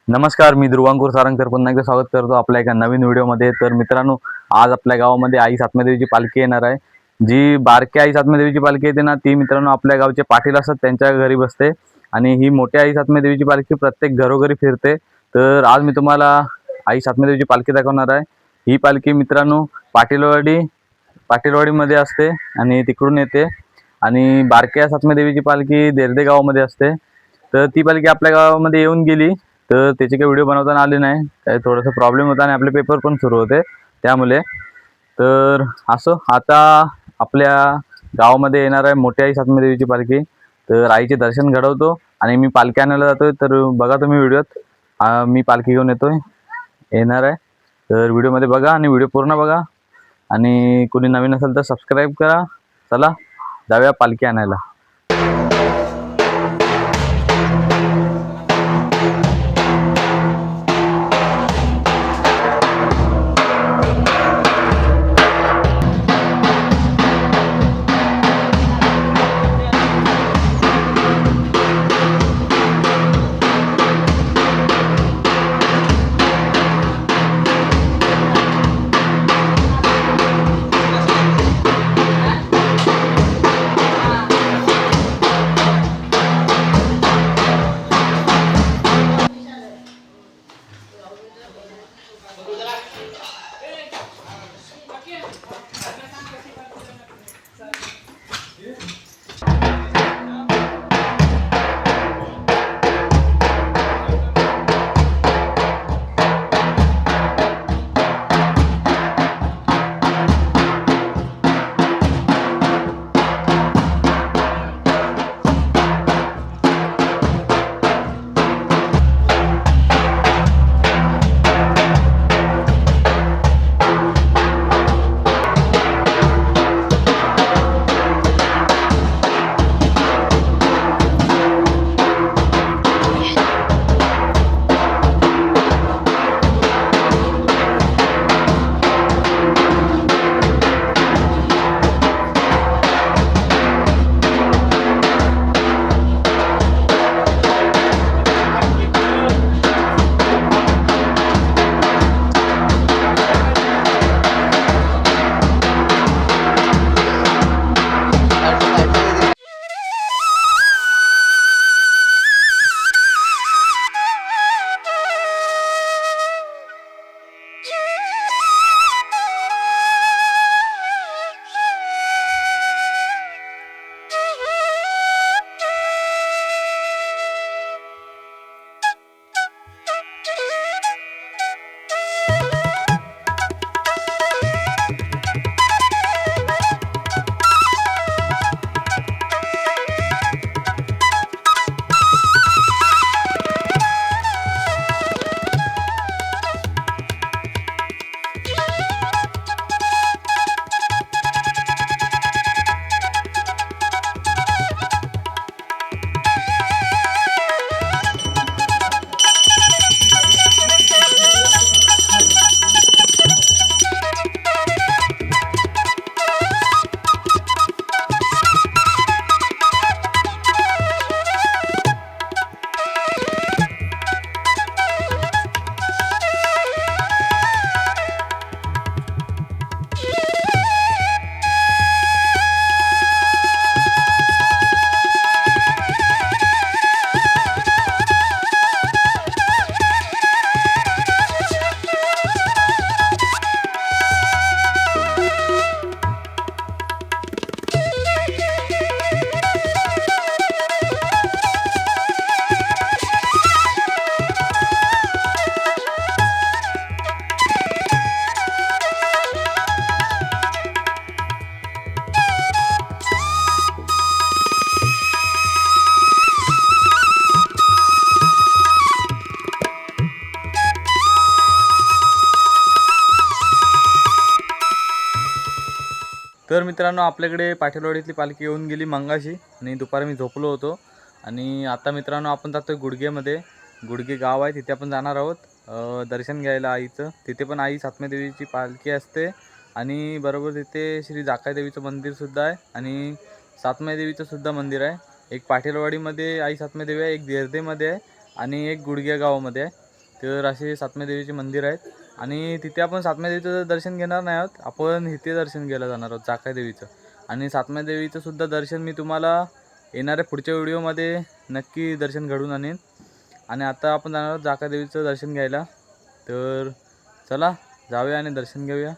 नमस्कार, मी ध्रुवांकुर सारंगकर पुन्हा एकदा स्वागत करतो आपल्या एका नवीन व्हिडिओमध्ये। तर मित्रांनो, आज आपल्या गावामध्ये आई सातमादेवीची पालखी येणार आहे। जी बारकी आई सातमादेवीची पालखी येते ना, ती मित्रांनो आपल्या गावचे पाटील असतात त्यांच्या घरी बसते आणि ही मोठी आई सातमादेवीची पालखी प्रत्येक घरोघरी फिरते। तर आज मी तुम्हाला आई सातमादेवीची पालखी दाखवणार आहे। ही पालखी मित्रांनो पाटीलवाडीमध्ये असते आणि तिकडून येते आणि बारक्या सातमादेवीची पालखी देर्दे गावामध्ये असते। तर ती पालखी आपल्या गावामध्ये येऊन गेली, तर त्याची काही व्हिडिओ बनवताना आली नाही, काय थोडासा प्रॉब्लेम होता आणि आपले पेपर पण सुरू होते त्यामुळे। तर असं आता आपल्या गावामध्ये येणार आहे मोठी आई सातमादेवीची पालखी। तर आईचे दर्शन घडवतो आणि मी पालखी आणायला जातोय, तर बघा तुम्ही व्हिडिओत मी पालखी घेऊन येणार आहे। तर व्हिडिओमध्ये बघा आणि व्हिडिओ पूर्ण बघा आणि कोणी नवीन असेल तर सबस्क्राईब करा। चला जाऊया पालखी आणायला। तर मित्रांनो, आपल्याकडे पाटीलवाडीतली पालखी येऊन गेली मंगाशी आणि दुपारी मी झोपलो होतो आणि आता मित्रांनो आपण जातोय गुडगेमध्ये। गुडगे गाव आहे, तिथे आपण जाणार आहोत दर्शन घ्यायला आईचं। तिथे पण आई सातमादेवीची पालखी असते आणि बरोबर तिथे श्री जाकाईदेवीचं मंदिरसुद्धा आहे आणि सातमादेवीचं सुद्धा मंदिर आहे। एक पाटीलवाडीमध्ये आई सातमादेवी आहे, एक देर्देमध्ये आहे आणि एक गुडगे गावामध्ये आहे। तर असे सातम्या देवीचे मंदिर आहेत आणि तिथे आपण सातम्या देवीचं दर्शन घेणार नाही आहोत, आपण इथे दर्शन घ्यायला जाणार आहोत जाका देवीचं. आणि सातम्या देवीचं सुद्धा दर्शन मी तुम्हाला येणाऱ्या पुढच्या व्हिडिओमध्ये नक्की दर्शन घडवून आणेन. आणि आता आपण जाणार आहोत जाका देवीचं दर्शन घ्यायला. तर चला जाऊया आणि दर्शन घेऊया.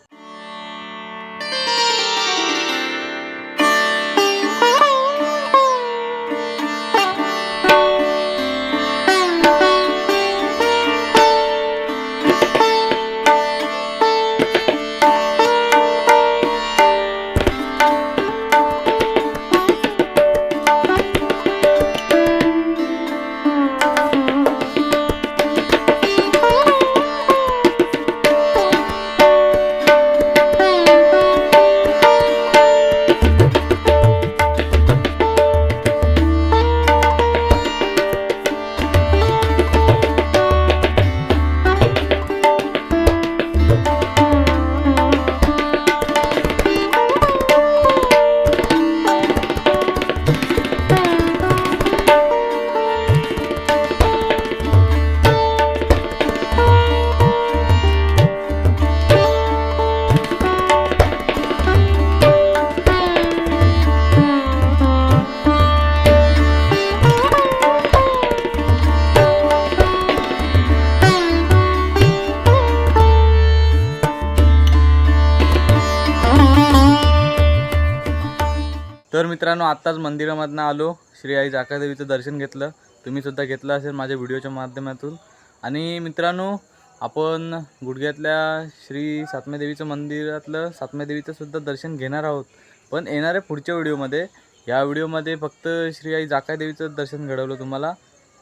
तर मित्रांनो, आत्ताच मंदिरामधनं आलो, श्री आई जाका देवीचं दर्शन घेतलं. तुम्ही सुद्धा घेतलं असेल माझ्या व्हिडिओच्या माध्यमातून. आणि मित्रांनो, आपण गुडघ्यातल्या श्री सातम्या देवीचं मंदिरातलं सातम्या देवीचं सुद्धा दर्शन घेणार आहोत, पण येणाऱ्या पुढच्या व्हिडिओमध्ये. या व्हिडिओमध्ये फक्त श्री आई जाका देवीचं दर्शन घडवलं तुम्हाला.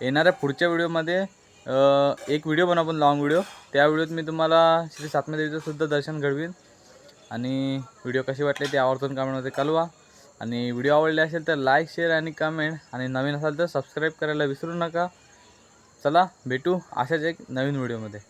येणाऱ्या पुढच्या व्हिडिओमध्ये एक व्हिडिओ बनवू आपण, लॉंग व्हिडिओ. त्या व्हिडिओत मी तुम्हाला श्री सातम्या देवीचं सुद्धा दर्शन घडवीन. आणि व्हिडिओ कशी वाटले ते आवर्जून कमेंटमध्ये कळवा. आणि व्हिडिओ आवडले असेल तर लाईक, शेअर आणि कमेंट, आणि नवीन असाल तर सबस्क्राईब करायला विसरू नका. चला भेटू अशाच एक नवीन व्हिडिओमध्ये.